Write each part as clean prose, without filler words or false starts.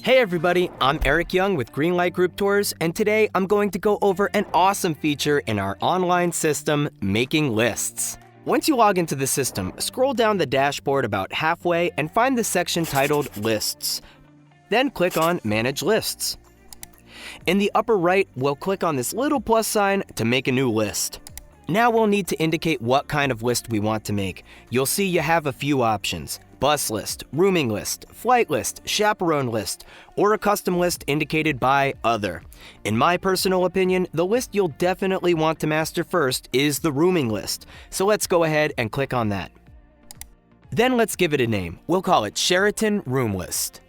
Hey everybody, I'm Eric Young with Greenlight Group Tours, and today I'm going to go over an awesome feature in our online system, making lists. Once you log into the system, scroll down the dashboard about halfway and find the section titled Lists. Then click on Manage Lists. In the upper right, we'll click on this little plus sign to make a new list. Now we'll need to indicate what kind of list we want to make. You'll see you have a few options: bus list, rooming list, flight list, chaperone list, or a custom list indicated by Other. In my personal opinion, the list you'll definitely want to master first is the rooming list, so let's go ahead and click on that. Then let's give it a name. We'll call it Sheraton Room List.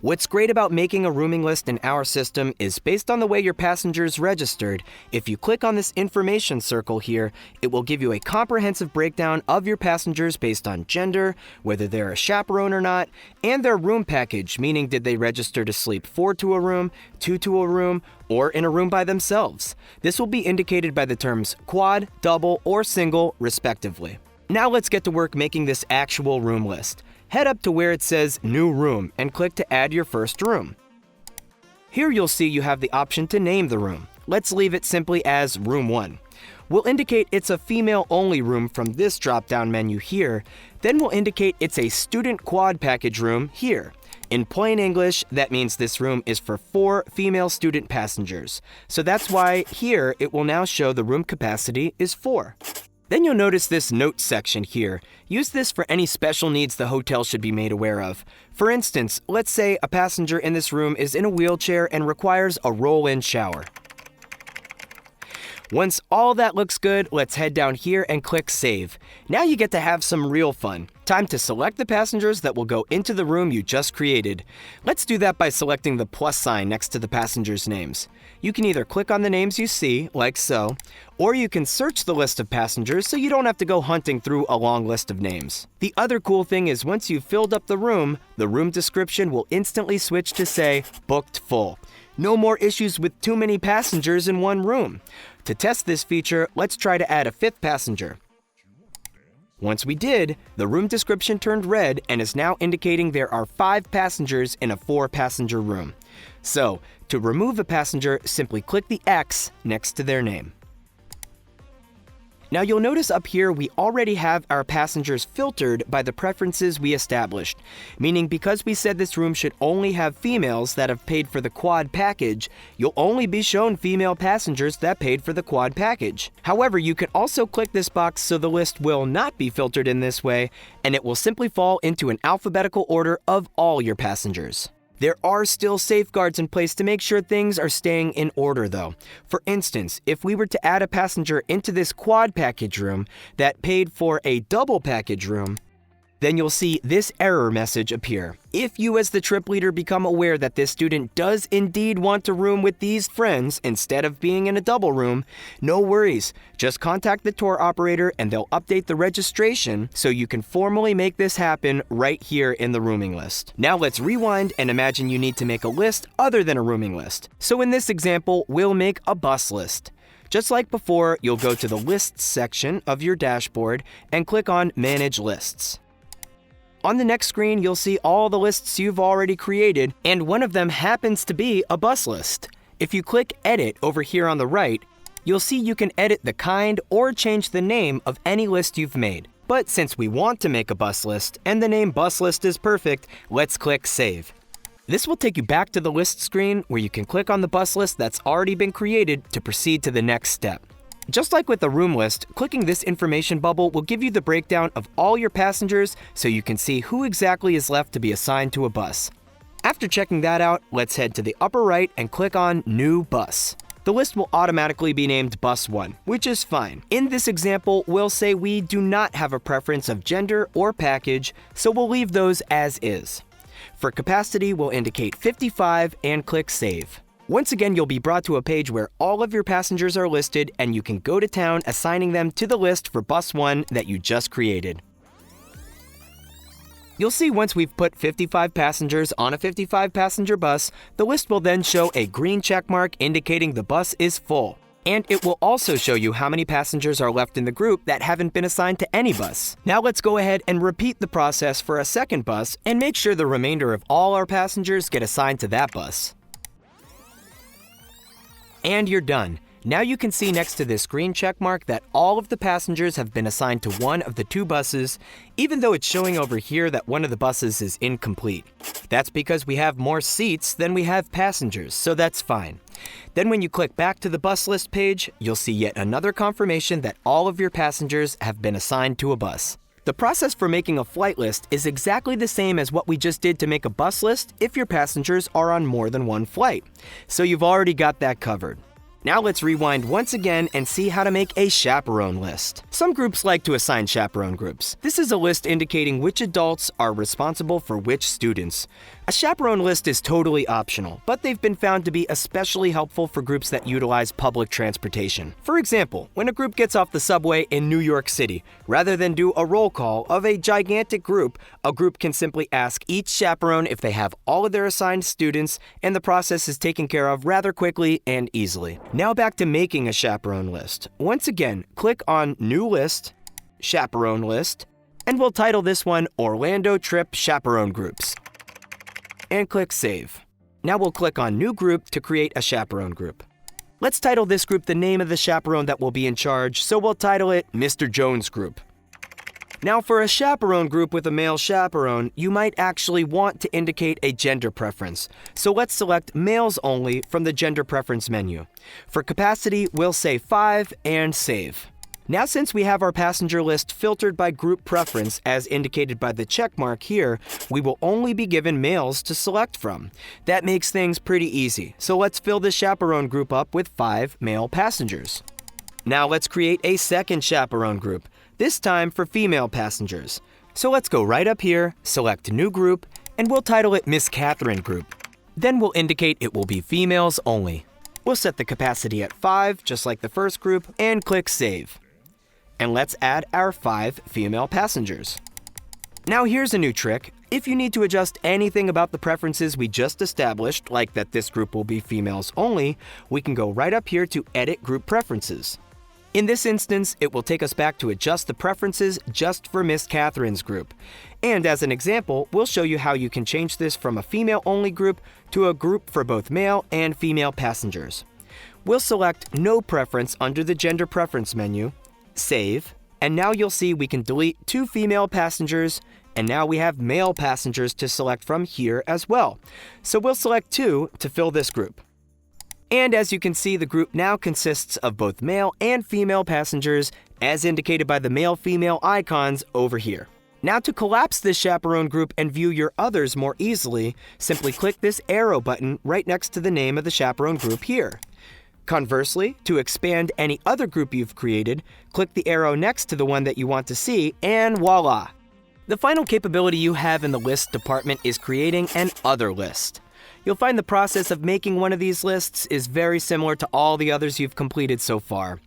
What's great about making a rooming list in our system is based on the way your passengers registered. If you click on this information circle here, it will give you a comprehensive breakdown of your passengers based on gender, whether they're a chaperone or not, and their room package, meaning did they register to sleep 4 to a room, 2 to a room, or in a room by themselves. This will be indicated by the terms quad, double, or single, respectively. Now let's get to work making this actual room list. Head up to where it says New Room and click to add your first room. Here you'll see you have the option to name the room. Let's leave it simply as Room 1. We'll indicate it's a female-only room from this drop-down menu here. Then we'll indicate it's a student quad package room here. In plain English, that means this room is for 4 female student passengers. So that's why here it will now show the room capacity is 4. Then you'll notice this notes section here. Use this for any special needs the hotel should be made aware of. For instance, let's say a passenger in this room is in a wheelchair and requires a roll-in shower. Once all that looks good, let's head down here and click Save. Now you get to have some real fun. Time to select the passengers that will go into the room you just created. Let's do that by selecting the plus sign next to the passengers' names. You can either click on the names you see, like so, or you can search the list of passengers so you don't have to go hunting through a long list of names. The other cool thing is once you've filled up the room description will instantly switch to say, Booked Full. No more issues with too many passengers in one room. To test this feature, let's try to add a 5th passenger. Once we did, the room description turned red and is now indicating there are 5 passengers in a 4-passenger room. So, to remove a passenger, simply click the X next to their name. Now you'll notice up here we already have our passengers filtered by the preferences we established, meaning because we said this room should only have females that have paid for the quad package, you'll only be shown female passengers that paid for the quad package. However, you can also click this box so the list will not be filtered in this way, and it will simply fall into an alphabetical order of all your passengers. There are still safeguards in place to make sure things are staying in order though. For instance, if we were to add a passenger into this quad package room that paid for a double package room, then you'll see this error message appear. If you as the trip leader become aware that this student does indeed want to room with these friends instead of being in a double room, no worries. Just contact the tour operator and they'll update the registration so you can formally make this happen right here in the rooming list. Now let's rewind and imagine you need to make a list other than a rooming list. So in this example, we'll make a bus list. Just like before, you'll go to the Lists section of your dashboard and click on Manage Lists. On the next screen, you'll see all the lists you've already created, and one of them happens to be a bus list. If you click Edit over here on the right, you'll see you can edit the kind or change the name of any list you've made. But since we want to make a bus list, and the name bus list is perfect, let's click Save. This will take you back to the list screen where you can click on the bus list that's already been created to proceed to the next step. Just like with the room list, clicking this information bubble will give you the breakdown of all your passengers so you can see who exactly is left to be assigned to a bus. After checking that out, let's head to the upper right and click on New Bus. The list will automatically be named Bus 1, which is fine. In this example, we'll say we do not have a preference of gender or package, so we'll leave those as is. For capacity, we'll indicate 55 and click Save. Once again, you'll be brought to a page where all of your passengers are listed and you can go to town assigning them to the list for Bus 1 that you just created. You'll see once we've put 55 passengers on a 55-passenger bus, the list will then show a green check mark indicating the bus is full. And it will also show you how many passengers are left in the group that haven't been assigned to any bus. Now let's go ahead and repeat the process for a second bus and make sure the remainder of all our passengers get assigned to that bus. And you're done. Now you can see next to this green check mark that all of the passengers have been assigned to one of the two buses, even though it's showing over here that one of the buses is incomplete. That's because we have more seats than we have passengers, so that's fine. Then when you click back to the bus list page, you'll see yet another confirmation that all of your passengers have been assigned to a bus. The process for making a flight list is exactly the same as what we just did to make a bus list if your passengers are on more than one flight. So you've already got that covered. Now let's rewind once again and see how to make a chaperone list. Some groups like to assign chaperone groups. This is a list indicating which adults are responsible for which students. A chaperone list is totally optional, but they've been found to be especially helpful for groups that utilize public transportation. For example, when a group gets off the subway in New York City, rather than do a roll call of a gigantic group, a group can simply ask each chaperone if they have all of their assigned students, and the process is taken care of rather quickly and easily. Now back to making a chaperone list. Once again, click on New List, Chaperone List, and we'll title this one Orlando Trip Chaperone Groups. And click Save. Now we'll click on New Group to create a chaperone group. Let's title this group the name of the chaperone that will be in charge, so we'll title it Mr. Jones Group. Now for a chaperone group with a male chaperone, you might actually want to indicate a gender preference. So let's select males only from the gender preference menu. For capacity, we'll say 5 and save. Now since we have our passenger list filtered by group preference as indicated by the check mark here, we will only be given males to select from. That makes things pretty easy. So let's fill the chaperone group up with 5 male passengers. Now let's create a second chaperone group, this time for female passengers. So let's go right up here, select New Group, and we'll title it Miss Catherine Group. Then we'll indicate it will be females only. We'll set the capacity at 5, just like the first group, and click Save. And let's add our 5 female passengers. Now here's a new trick. If you need to adjust anything about the preferences we just established, like that this group will be females only, we can go right up here to Edit Group Preferences. In this instance, it will take us back to adjust the preferences just for Miss Catherine's group. And as an example, we'll show you how you can change this from a female-only group to a group for both male and female passengers. We'll select No Preference under the Gender Preference menu, Save, and now you'll see we can delete 2 female passengers, and now we have male passengers to select from here as well. So we'll select 2 to fill this group. And as you can see, the group now consists of both male and female passengers, as indicated by the male-female icons over here. Now to collapse this chaperone group and view your others more easily, simply click this arrow button right next to the name of the chaperone group here. Conversely, to expand any other group you've created, click the arrow next to the one that you want to see, and voila! The final capability you have in the list department is creating an other list. You'll find the process of making one of these lists is very similar to all the others you've completed so far.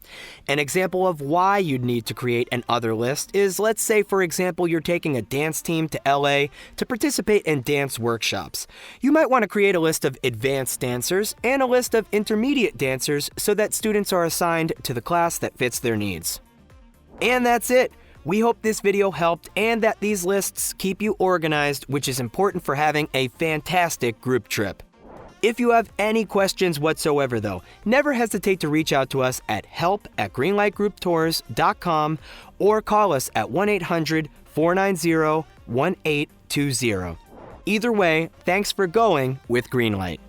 An example of why you'd need to create an other list is, let's say for example you're taking a dance team to LA to participate in dance workshops. You might want to create a list of advanced dancers and a list of intermediate dancers so that students are assigned to the class that fits their needs. And that's it! We hope this video helped and that these lists keep you organized, which is important for having a fantastic group trip. If you have any questions whatsoever though, never hesitate to reach out to us at help@greenlightgrouptours.com or call us at 1-800-490-1820. Either way, thanks for going with Greenlight.